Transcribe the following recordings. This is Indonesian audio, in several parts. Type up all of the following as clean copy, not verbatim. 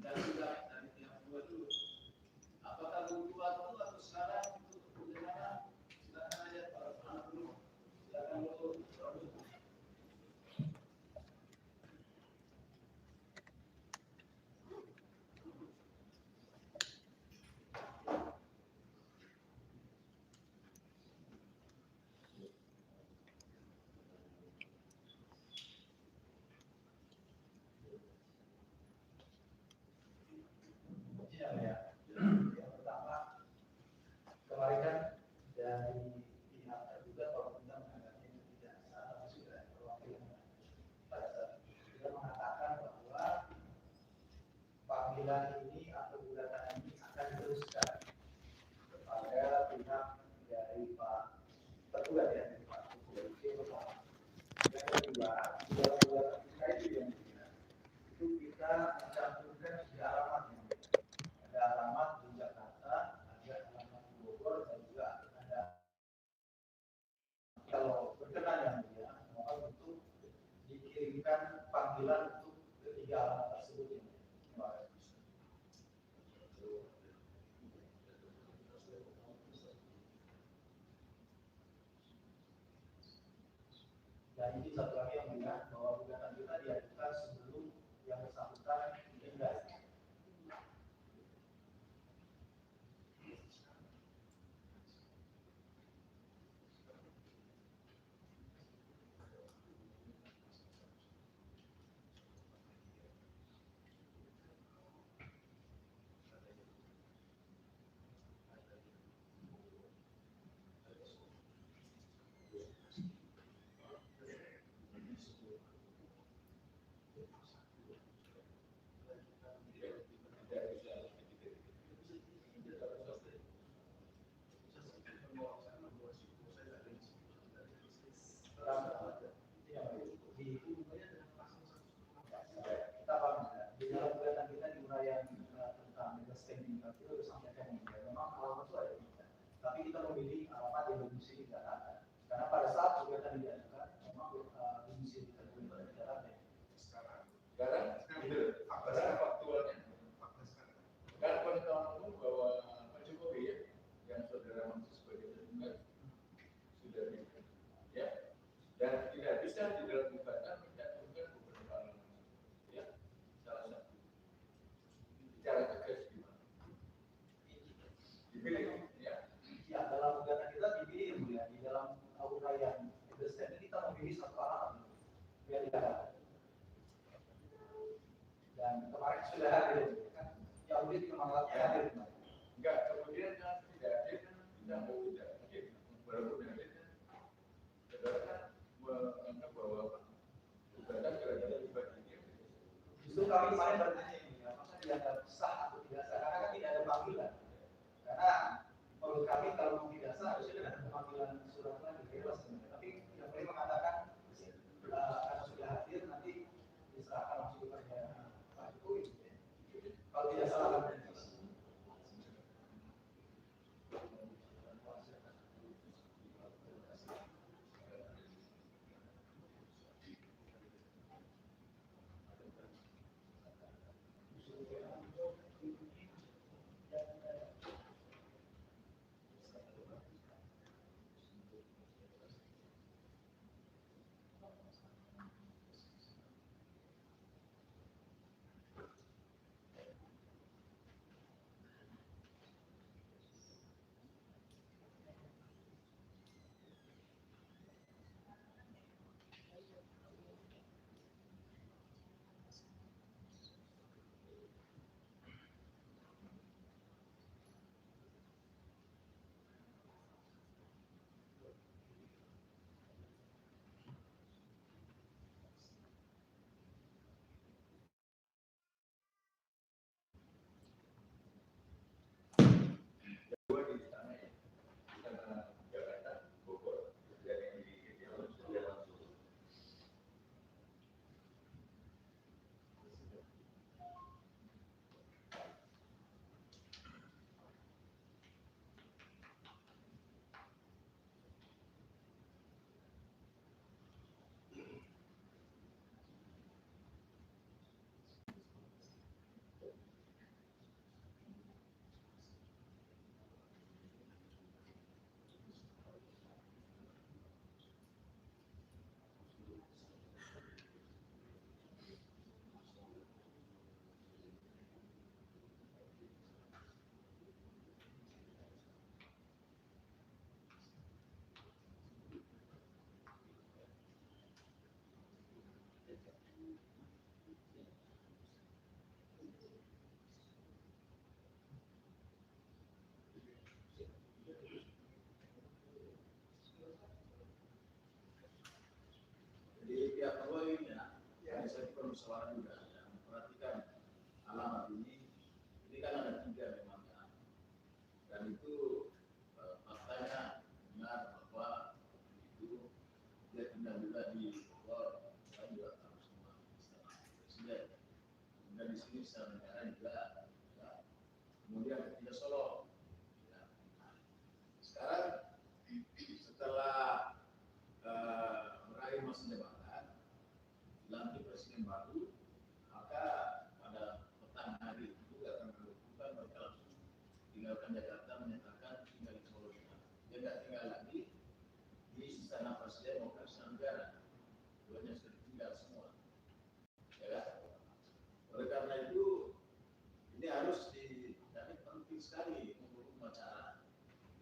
dan juga dari pihak dua dulu. Apakah butuh waktu atau sekarang untuk bagaimana? Silakan aja Pak anak dulu. Silakan dulu. Yang pertama, kemarin kan dari pihak tergugat kalau kita menganggapnya itu tidak sah, tapi sudah perwakilan pada saat itu sudah mengatakan bahwa panggilan ini atau gugatan ini akan diteruskan kepada pihak dari Pak tergugat ya, dari Pak tergugat. Yang kedua, di dalam gugatan kita itu kita mencantumkan tiga alamat yang ada alamat di Jakarta, ada alamat di Bogor, dan juga ada kalau berkenan yang mulia, mohon untuk dikirimkan panggilan untuk ketiga alamat tersebut ini. Dan ini satu lagi yang mulia bahwa gugatan kita diajukan sebelum yang bersangkutan meninggal. Kita paham di dalam gugatan kita di uraian tentang legal standing itu sudah sampaikan memang alamat itu ada tiga, tapi kita memilih alamat yang domisili di Jakarta karena pada saat gugatan diajukan memang domisili kita di Jakarta. Sekarang faktualnya dan pengetahuan umum bahwa Pak Jokowi ya, yang saudara maksud sebagai tergugat sudah ya, dan tidak bisa di dalam gugatan mencantumkan beberapa alamat ya, salah satu bicara tegas gimana dipilih ya, ya dalam gugatan kita dipilih ya, di dalam uraian desain kita memilih satu alamat yang dikatakan dan kemarin sudah hadir kan, yang udah dikembangkan hadir enggak, kemudian kan tidak hadir kan kita mau tidak hadir walaupun hadir kan saudara kan menganggap bahwa gugatan gara-gara dibandingkan justru kami kemarin bertanya ini apakah dianggap sah atau tidak sah karena kan tidak ada panggilan karena menurut kami kalau tidak sah harusnya ada panggilan surat lagi bebas tapi yang boleh mengatakan karena sudah hadir nanti diserahkan langsung kepada Pak Jokowi kalau tidak salah salah juga ya, perhatikan alamat ini kan ada 3 memang ya. Dan itu faktanya benar bahwa itu dia tinggal juga di Bogor, saya juga tahu semua istana presiden. Dan di sini istana negara juga ya. Kemudian ketiga Solo. Ya. Sekarang setelah berakhir masa jabatan, dilantik presiden baru, maka pada petang hari itu juga akan dilakukan mereka langsung tinggalkan Jakarta, menyatakan tinggal di Solo. Dia nggak tinggal lagi di istana presiden maupun istana negara, duanya sudah tinggal semua. Ya, oleh karena itu ini harus jadi penting sekali untuk upacara.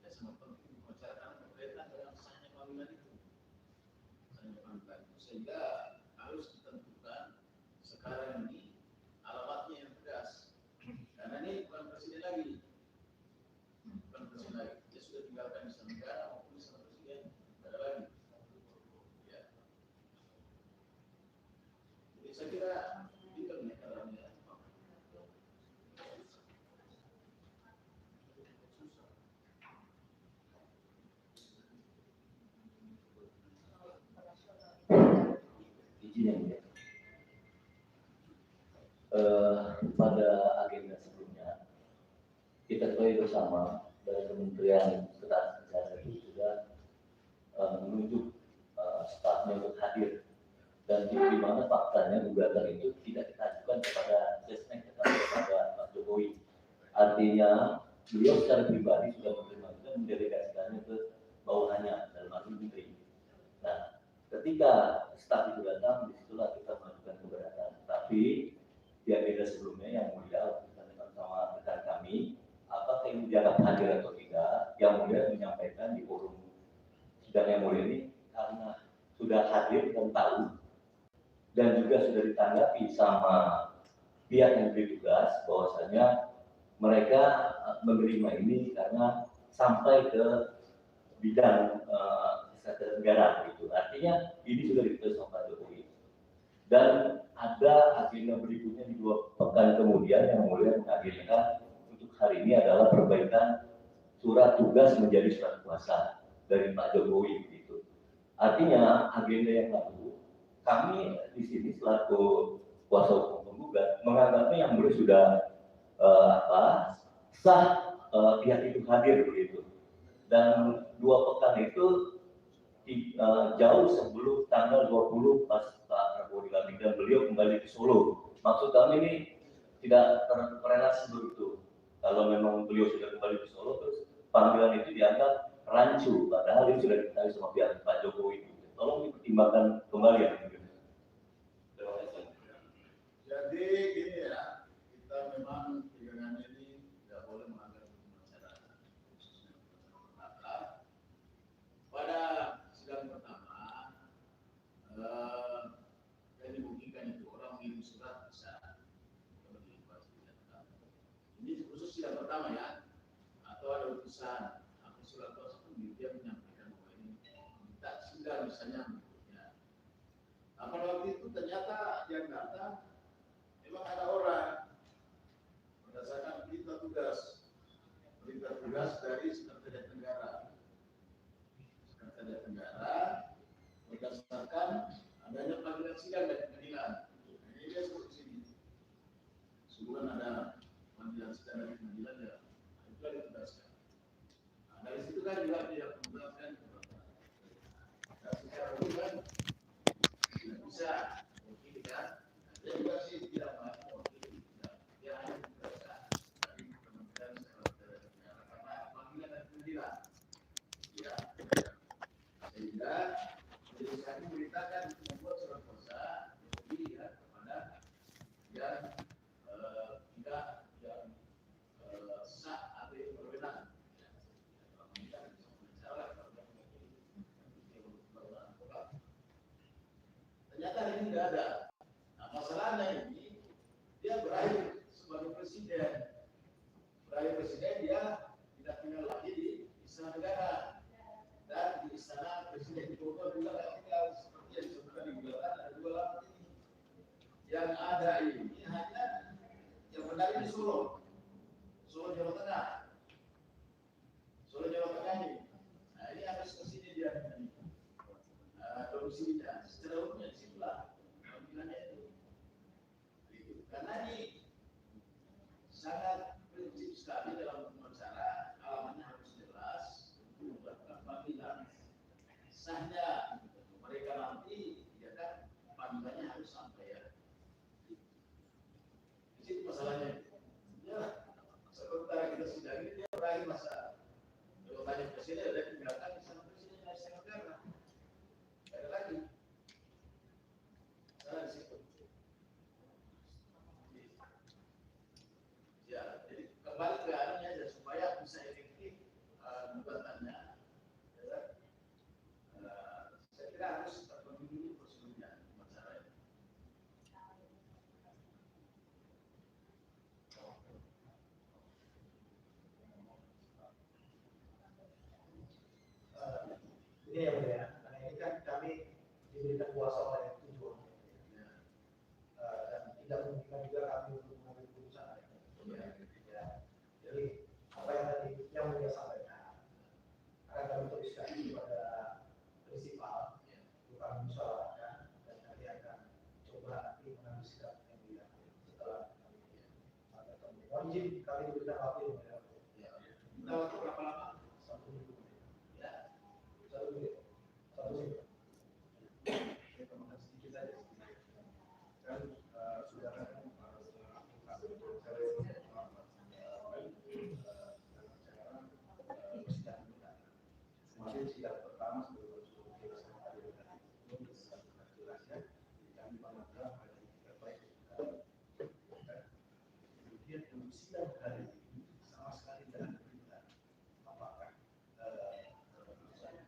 Ya, sangat penting upacara karena berkaitan dengan sahnya panggilan itu. Sehingga harus ditentukan sekarang ini alamatnya yang tegas. Karena ini bukan presiden lagi. Bukan presiden lagi. Dia sudah tinggalkan istana negara maupun istana presiden. Tidak ada lagi. Ya. Jadi saya kira itu penyekaranya. Izin yang mulia. Pada agenda sebelumnya kita ketahui bersama dari Kementerian Ketenagakerjaan itu sudah menunjuk stafnya untuk hadir, dan di mana faktanya gugatan itu tidak ditajukan kepada Sesnek tetapi kepada Pak Jokowi. Artinya beliau secara pribadi sudah menerima dan mendelegasikannya ke bawahannya dalam arti menteri. Nah, ketika staf itu datang, disitulah kita mengajukan keberatan. Tapi di agenda sebelumnya yang mulia ditanyakan sama rekan kami, apakah ini dianggap hadir atau tidak? Yang mulia menyampaikan di forum sidang yang mulia ini karena sudah hadir dan tahu, dan juga sudah ditanggapi sama pihak yang diberi tugas bahwasanya mereka menerima ini karena sampai ke bidang negara gitu. Artinya ini sudah diketahui sama Pak Jokowi. Dan ada agenda berikutnya di 2 pekan kemudian yang mulia mengagendakan untuk hari ini adalah perbaikan surat tugas menjadi surat kuasa dari Pak Jokowi gitu. Artinya agenda yang lalu kami di sini selaku kuasa hukum penggugat menganggapnya yang mulia sudah sah pihak itu hadir begitu. Dan 2 pekan itu jauh sebelum tanggal 20 pas Pak Prabowo dilantik dan beliau kembali ke Solo. Maksud kami ini tidak terrelasi begitu. Kalau memang beliau sudah kembali ke Solo, terus panggilan itu dianggap rancu, padahal ini sudah diketahui sama pihak Pak Jokowi. Tolong dipertimbangkan kembali ya. Terima kasih. Jadi gini ya, kita memang pegangan ini tidak boleh melanggar hukum acara, khususnya pada sidang pertama, yang dimungkinkan itu orang mengirim surat bisa ini khusus sidang pertama ya, atau ada utusan atau surat kuasa pun dia menyampaikan bahwa ini minta sidang misalnya berikutnya. Nah, pada waktu itu ternyata yang datang memang ada orang berdasarkan perintah tugas dari Sekretariat Negara. Sekretariat Negara berdasarkan adanya panggilan sidang dari pengadilan. Ini dia sebut di sini. Sebelum ada panggilan sidang dari pengadilan ya, itu yang ditugaskan. Nah, dari situ kan juga dia menjelaskan nah, secara umum kan tidak bisa mungkin kan. Dia juga sih tidak mau mungkin dia hanya ditugaskan dari Kementerian Sekretariat Negara karena panggilan dari pengadilan. Ya. Sehingga majelis hakim memberitakan untuk membuat surat kuasa ya, kepada yang tidak yang sah atau yang berwenang. Ternyata ini tidak ada. Nah, masalahnya ini dia berakhir sebagai presiden. Berakhir presiden dia tidak tinggal lagi di istana negara. Dan di istana presiden di Bogor juga tinggal seperti yang disebutkan di gugatan ada 2 alamat ini. Yang ada ada ini hanya yang benar ini Solo Jawa Tengah. Solo Jawa Tengah ini. Nah ini harus ke sini dia domisilinya. Secara umumnya di situlah panggilannya itu. Karena ini sangat prinsip sekali dalam hukum acara, alamatnya harus jelas untuk melakukan panggilan. Sahnya mereka nanti ya kan panggilannya harus sampai ya. Di situ masalahnya. Ya, sementara kita sidang ini dia berakhir masa jawabannya presiden ada tinggalkan di sana presiden nasional negara. Ada lagi. Salah di situ. Ya, jadi kembali ke anunya aja supaya bisa efektif gugatannya. Ya, saya kira harus terpenuhi dulu prosedurnya masalah ini. Ini ya mulia, karena ini kan kami diberikan kuasa oleh tujuan dan tidak memungkinkan juga kami untuk mengambil keputusan. Ya. Jadi apa yang tadi yang mulia sampaikan akan kami tuliskan kepada prinsipal, bukan musyawarahkan, dan nanti akan coba nanti mengambil sikap yang mulia setelah kami ketemu. Mohon izin kami diberikan waktu yang mulia. Kita waktu berapa lama? 1 minggu. Ya. 1 menit. 1 menit. Saya tambahkan sedikit saja. Kan sudah kan kemarin sidang pertama sebelum jelaskan tadi belum bisa jelasnya kami paham ada terbaik kemudian untuk sidang hari ini sama sekali tidak ada apakah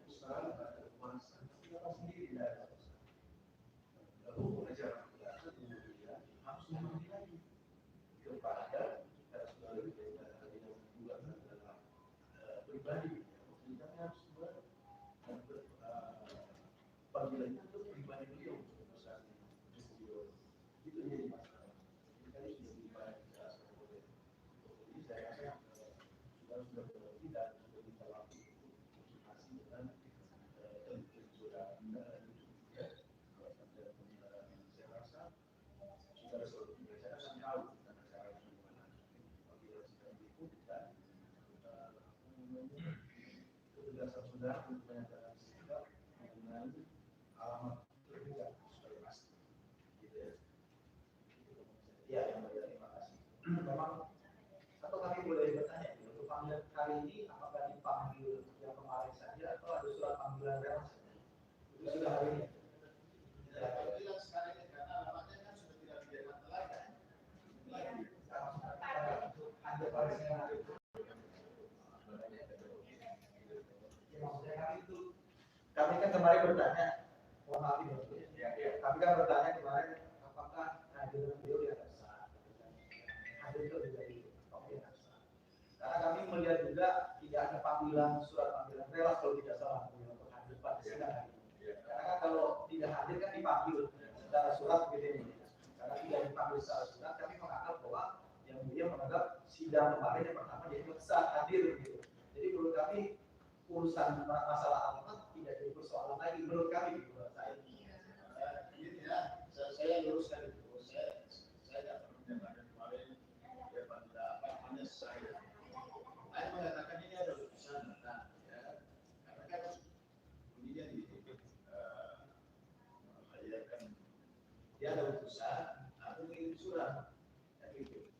usaha atau kemasan sendiri tidak ada lalu ajaran kemudian harus mengerti lagi kepada kita sudah lebih dari bulan dalam pribadi kita harus panggilan itu pribadi beliau untuk besar itu jadi masalah ini kan sudah dibayar jelaskan oleh jadi saya rasa sudah berarti dan sudah kita lakukan konsultasi dengan sudah ya saya rasa sudah selalu saya rasa tahu tentang cara bagaimana panggilan sidang berikut dan ketegasan saudara untuk menyatakan sikap mengenai alamat terduga supaya pasti gitu ya. Ya, yang mulia, terima kasih. Memang atau kami boleh bertanya untuk panggilan kali ini apakah dipanggil yang kemarin saja atau ada surat panggilan real saja? Itu sudah hari ini. Ya, panggilan sekarang ini karena alamatnya kan sudah tidak di Jakarta lagi. Ada panggilan hari itu. Maksudnya kami kan kemarin bertanya, mohon maaf ini, kami kan bertanya kemarin apakah hadir beliau di atas sah, hadir itu menjadi panggilan sah. Karena kami melihat juga tidak ada panggilan surat panggilan relas kalau tidak salah untuk hadir pada sidang hari ini. Karena kan kalau tidak hadir kan dipanggil secara surat begitu ini. Karena tidak dipanggil secara surat, kami menganggap bahwa yang beliau menganggap sidang kemarin yang pertama jadi sah hadir gitu. Jadi menurut kami urusan masalah alamat tidak jadi persoalan lagi menurut kami menurut saya. Ini ya, saya luruskan itu. Saya tidak pernah menyampaikan kemarin ya pada apa namanya saya mengatakan ini ada urusan nah, ya karena kan bunyinya di mengajarkan dia ada utusan atau mengirim surat ya gitu.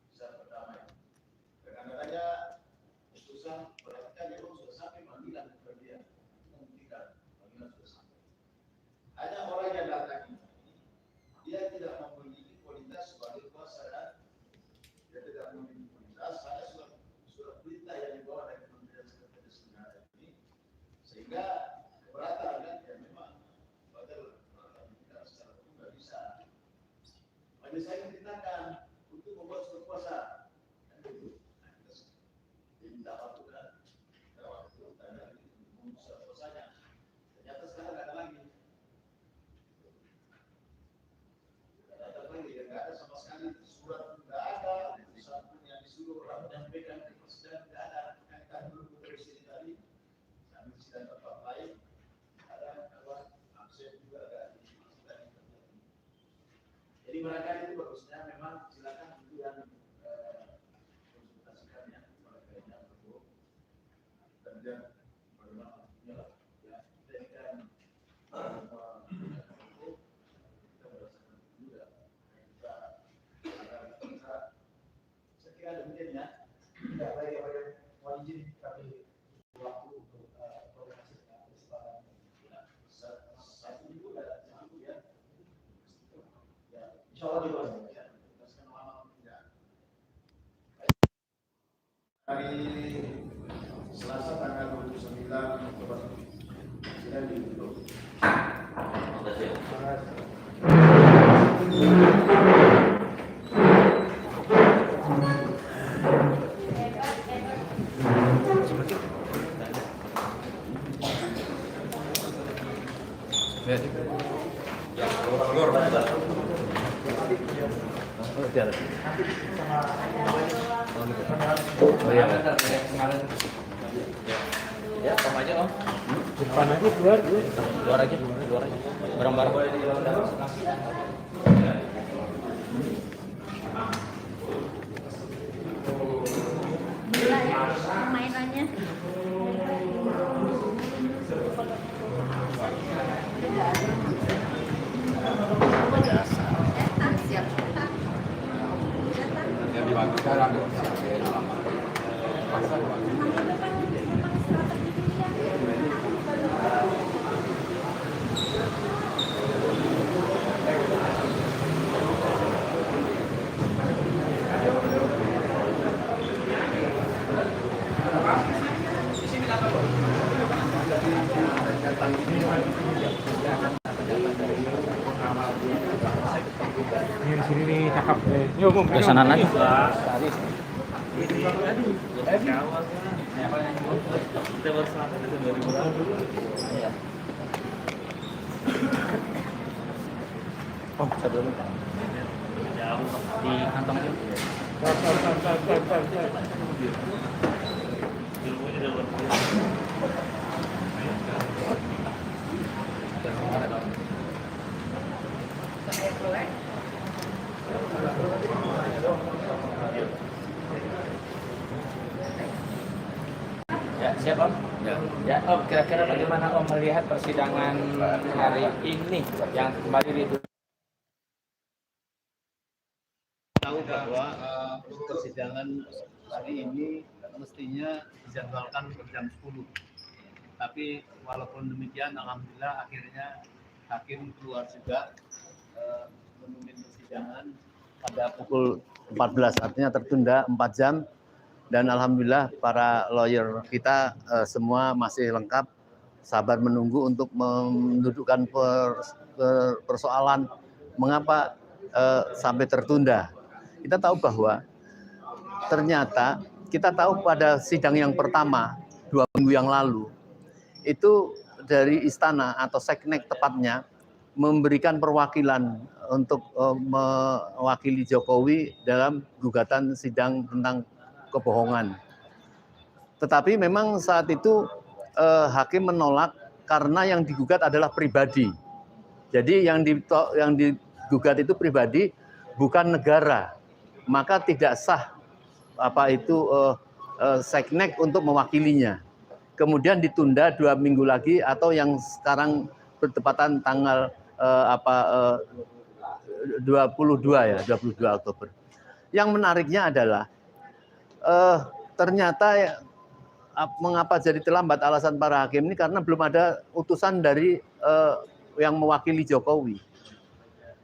Utusan pertama dengan adanya utusan berarti kan dia sudah sampai panggilan ke dia membuktikan panggilan sudah sampai. Ada orang yang datang ini dia tidak memiliki kualitas sebagai kuasa dan dia tidak memiliki kualitas hanya surat perintah yang dibawa dari Kementerian Sekretaris Negara ini sehingga keberatan kan ya memang padahal kita secara hukum nggak bisa. Majelis saya diperintahkan untuk membuat surat kuasa kan gitu. Minta waktu kan, waktu tanya surat kuasanya. Ternyata sekarang nggak ada lagi. Nggak ada lagi yang mereka itu bagusnya memang silakan itu yang konsultasikan ya mereka untuk kerja bagaimana ya jadi kan kita berdasarkan juga kita agar bisa saya kira demikian ya. Tidak baik mohon izin kami waktu untuk koordinasi dengan kesepakatan. Satu juga ya. Insya Allah juga. Hari Selasa tanggal 29 Oktober sidang ditutup. Oh iya. Ya, sama aja Om. Depan aja keluar. Luar aja. Bareng-bareng. Mainannya. Siap. Ini di sini nih cakep. Yuk, Om. Ke sana lagi. Oh, sebelum di kantong aja. Ya, siap Om. Ya, Om, kira-kira bagaimana Om melihat persidangan hari ini yang kembali ditutup? Tahu bahwa persidangan hari ini mestinya dijadwalkan jam 10. Tapi walaupun demikian, alhamdulillah akhirnya hakim keluar juga memimpin persidangan pada pukul 14, artinya tertunda 4 jam. Dan alhamdulillah para lawyer kita semua masih lengkap, sabar menunggu untuk mendudukkan persoalan mengapa sampai tertunda. Kita tahu bahwa ternyata kita tahu pada sidang yang pertama 2 minggu yang lalu itu dari istana atau seknek tepatnya memberikan perwakilan untuk mewakili Jokowi dalam gugatan sidang tentang kebohongan. Tetapi memang saat itu hakim menolak karena yang digugat adalah pribadi. Jadi yang digugat itu pribadi, bukan negara. Maka tidak sah seknek untuk mewakilinya. Kemudian ditunda 2 minggu lagi atau yang sekarang bertepatan tanggal 22 Oktober. Yang menariknya adalah ternyata mengapa jadi terlambat alasan para hakim ini karena belum ada utusan dari yang mewakili Jokowi.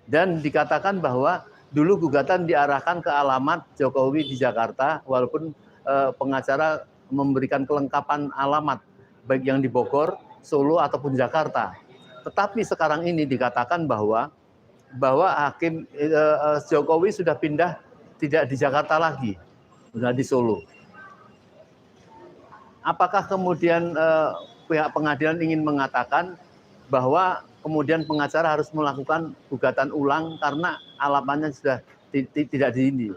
Dan dikatakan bahwa dulu gugatan diarahkan ke alamat Jokowi di Jakarta, walaupun pengacara memberikan kelengkapan alamat baik yang di Bogor, Solo ataupun Jakarta. Tetapi sekarang ini dikatakan bahwa hakim Jokowi sudah pindah tidak di Jakarta lagi, sudah di Solo. Apakah kemudian pihak pengadilan ingin mengatakan bahwa kemudian pengacara harus melakukan gugatan ulang karena alamatnya sudah tidak di ini?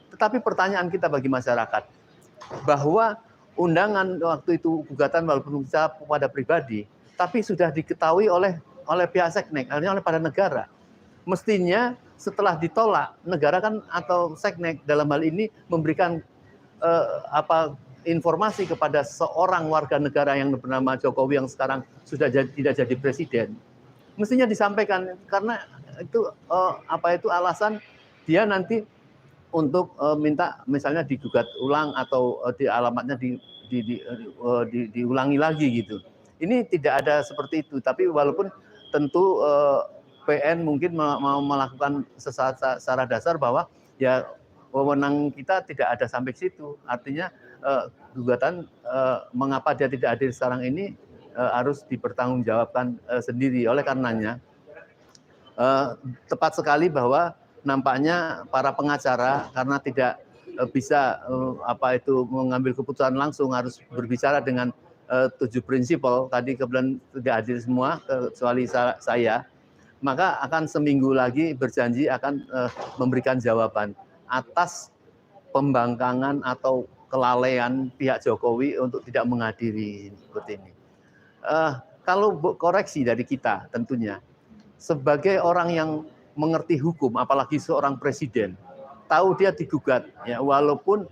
Tetapi pertanyaan kita bagi masyarakat, bahwa undangan waktu itu gugatan walaupun bisa pada pribadi, tapi sudah diketahui oleh pihak seknek, artinya oleh pada negara. Mestinya setelah ditolak, negara kan atau Seknek dalam hal ini memberikan informasi kepada seorang warga negara yang bernama Jokowi yang sekarang sudah tidak jadi presiden. Mestinya disampaikan, karena itu alasan dia nanti untuk minta misalnya digugat ulang atau di alamatnya diulangi lagi gitu. Ini tidak ada seperti itu, tapi walaupun tentu PN mungkin mau melakukan secara dasar bahwa ya wewenang kita tidak ada sampai situ. Artinya gugatan mengapa dia tidak hadir sekarang ini harus dipertanggungjawabkan sendiri. Oleh karenanya tepat sekali bahwa nampaknya para pengacara karena tidak bisa mengambil keputusan langsung, harus berbicara dengan 7 prinsipal, tadi kebetulan tidak hadir semua kecuali saya, maka akan seminggu lagi berjanji akan memberikan jawaban atas pembangkangan atau kelalaian pihak Jokowi untuk tidak menghadiri seperti ini. Kalau koreksi dari kita tentunya, sebagai orang yang mengerti hukum, apalagi seorang presiden, tahu dia digugat, ya walaupun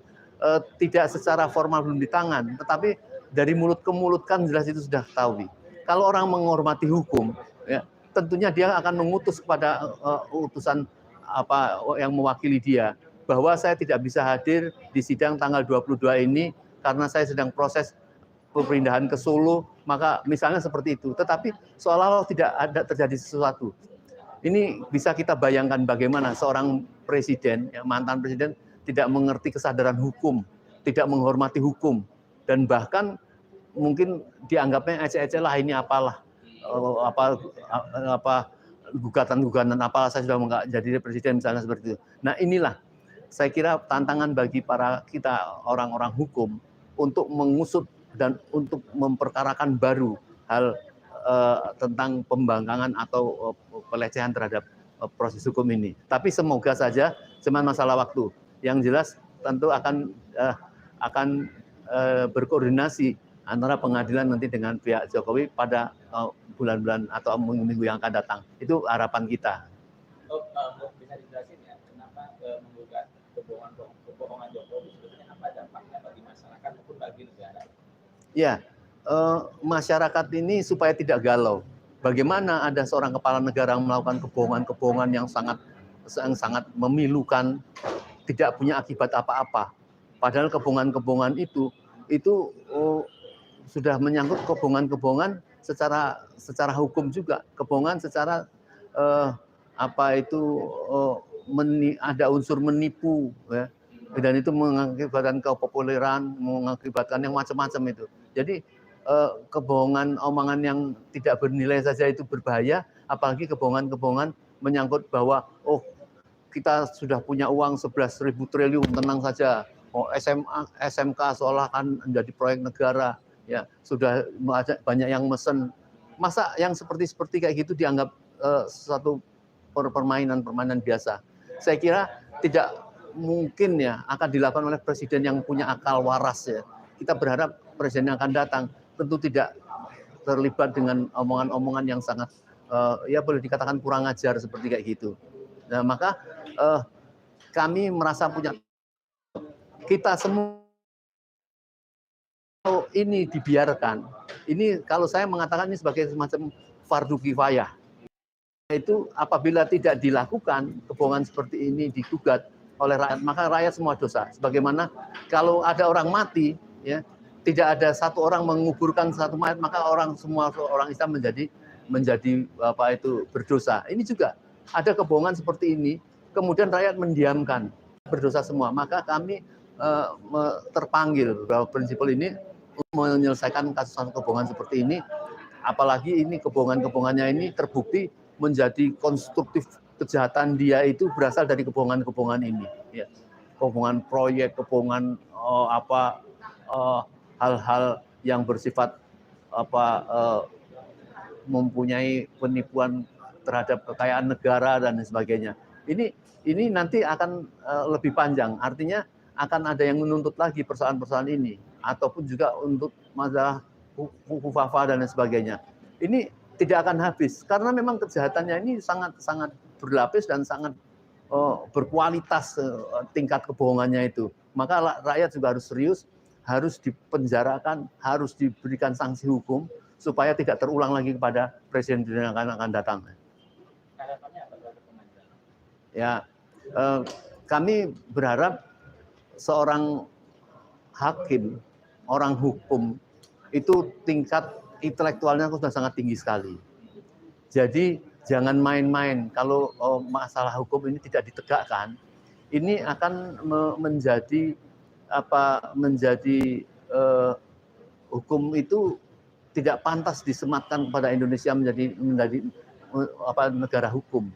tidak secara formal belum di tangan, tetapi dari mulut ke mulut kan jelas itu sudah tahu. Kalau orang menghormati hukum, ya tentunya dia akan mengutus kepada utusan yang mewakili dia bahwa saya tidak bisa hadir di sidang tanggal 22 ini karena saya sedang proses pemindahan ke Solo, maka misalnya seperti itu. Tetapi seolah-olah tidak ada terjadi sesuatu. Ini bisa kita bayangkan bagaimana seorang presiden, ya, mantan presiden tidak mengerti kesadaran hukum, tidak menghormati hukum, dan bahkan mungkin dianggapnya eceh-eceh lah, ini apalah, gugatan-gugatan apalah, saya sudah nggak jadi presiden misalnya seperti itu. Nah inilah saya kira tantangan bagi para kita orang-orang hukum untuk mengusut dan untuk memperkarakan baru hal tentang pembangkangan atau pelecehan terhadap proses hukum ini. Tapi semoga saja cuma masalah waktu. Yang jelas tentu akan berkoordinasi antara pengadilan nanti dengan pihak Jokowi pada bulan-bulan atau minggu-minggu yang akan datang. Itu harapan kita. Bisa dijelasin ya, kenapa menggugat kebohongan Jokowi, sebetulnya apa dampaknya bagi masyarakat maupun bagi negara? Ya, masyarakat ini supaya tidak galau. Bagaimana ada seorang kepala negara melakukan kebohongan-kebohongan yang sangat memilukan, tidak punya akibat apa-apa. Padahal kebohongan-kebohongan itu sudah menyangkut kebohongan-kebohongan secara hukum juga, kebohongan secara ada unsur menipu, ya. Dan itu mengakibatkan kepopuleran, mengakibatkan yang macam-macam itu. Jadi kebohongan, omongan yang tidak bernilai saja itu berbahaya, apalagi kebohongan-kebohongan menyangkut bahwa kita sudah punya uang 11.000 triliun, tenang saja. SMK seolah kan menjadi proyek negara, ya sudah banyak yang mesen. Masa yang seperti kayak gitu dianggap sesuatu permainan biasa. Saya kira tidak mungkin ya akan dilakukan oleh presiden yang punya akal waras ya. Kita berharap presiden yang akan datang tentu tidak terlibat dengan omongan-omongan yang sangat ya boleh dikatakan kurang ajar seperti kayak gitu. Nah, maka kami merasa punya, kita semua ini dibiarkan. Ini kalau saya mengatakan ini sebagai semacam fardu kifayah. Itu apabila tidak dilakukan kebohongan seperti ini digugat oleh rakyat, maka rakyat semua dosa. Sebagaimana kalau ada orang mati, ya tidak ada satu orang menguburkan satu mayat, maka semua orang Islam menjadi berdosa. Ini juga ada kebohongan seperti ini, kemudian rakyat mendiamkan, berdosa semua. Maka kami terpanggil bahwa prinsip ini menyelesaikan kasus kebohongan seperti ini, apalagi ini kebohongan-kebohongannya ini terbukti menjadi konstruktif. Kejahatan dia itu berasal dari kebohongan-kebohongan ini, ya. Kebohongan proyek, kebohongan hal-hal yang bersifat mempunyai penipuan terhadap kekayaan negara dan sebagainya. Ini nanti akan lebih panjang, artinya akan ada yang menuntut lagi persoalan-persoalan ini, ataupun juga untuk masalah hufafa dan sebagainya. Ini tidak akan habis karena memang kejahatannya ini sangat berlapis dan sangat berkualitas tingkat kebohongannya itu. Maka rakyat juga harus serius, harus dipenjarakan, harus diberikan sanksi hukum supaya tidak terulang lagi kepada presiden yang akan datang. Harapannya apa terhadap pengadilan? Ya, kami berharap seorang hakim, orang hukum itu tingkat intelektualnya sudah sangat tinggi sekali. Jadi jangan main-main kalau masalah hukum ini tidak ditegakkan, ini akan menjadi hukum itu tidak pantas disematkan kepada Indonesia menjadi negara hukum.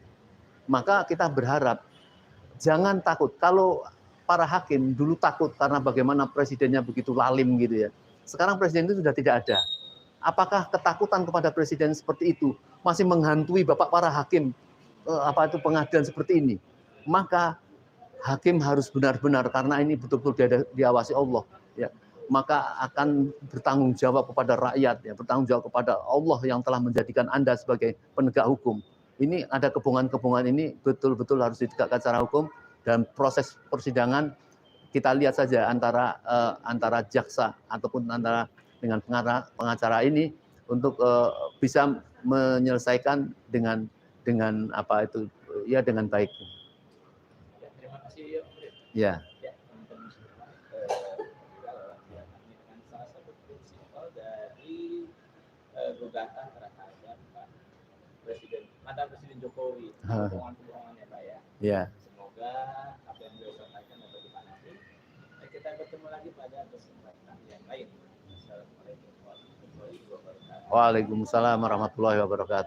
Maka kita berharap jangan takut. Kalau para hakim dulu takut karena bagaimana presidennya begitu lalim gitu ya. Sekarang presiden itu sudah tidak ada. Apakah ketakutan kepada presiden seperti itu masih menghantui bapak para hakim pengadilan seperti ini? Maka hakim harus benar-benar, karena ini betul-betul diawasi Allah, ya, maka akan bertanggung jawab kepada rakyat, ya, bertanggung jawab kepada Allah yang telah menjadikan Anda sebagai penegak hukum. Ini ada kebohongan-kebohongan ini betul-betul harus ditegakkan secara hukum, dan proses persidangan kita lihat saja antara jaksa ataupun antara dengan pengacara ini untuk bisa menyelesaikan dengan dengan baik. Ya, terima kasih. Ya. Teman-teman semua, dengan salah satu prinsipal dari gugatan terhadap mantan Presiden Jokowi, kebohongan-kebohongannya Pak ya. Ya. Semoga apa yang beliau sampaikan dapat dipahami. Kita bertemu lagi pada kesempatan yang lain. Assalamualaikum warahmatullahi wabarakatuh. Waalaikumsalam warahmatullahi wabarakatuh.